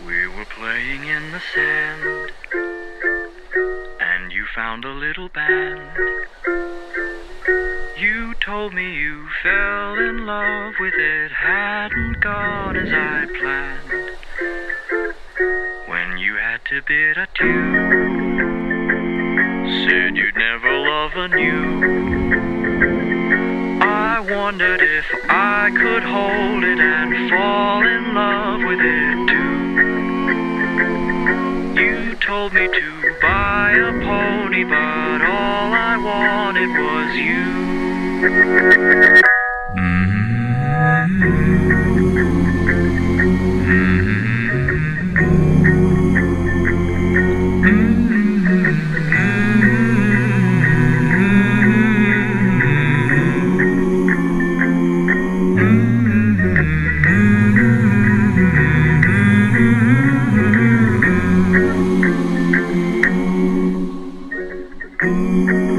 We were playing in the sand, and you found a little band. You told me you fell in love with it, hadn't gone as I planned. When you had to bid adieu, said you'd never love anew. I wondered if I could hold it and fall in love with it too. You told me to buy a pony, but all I wanted was you. Ooh.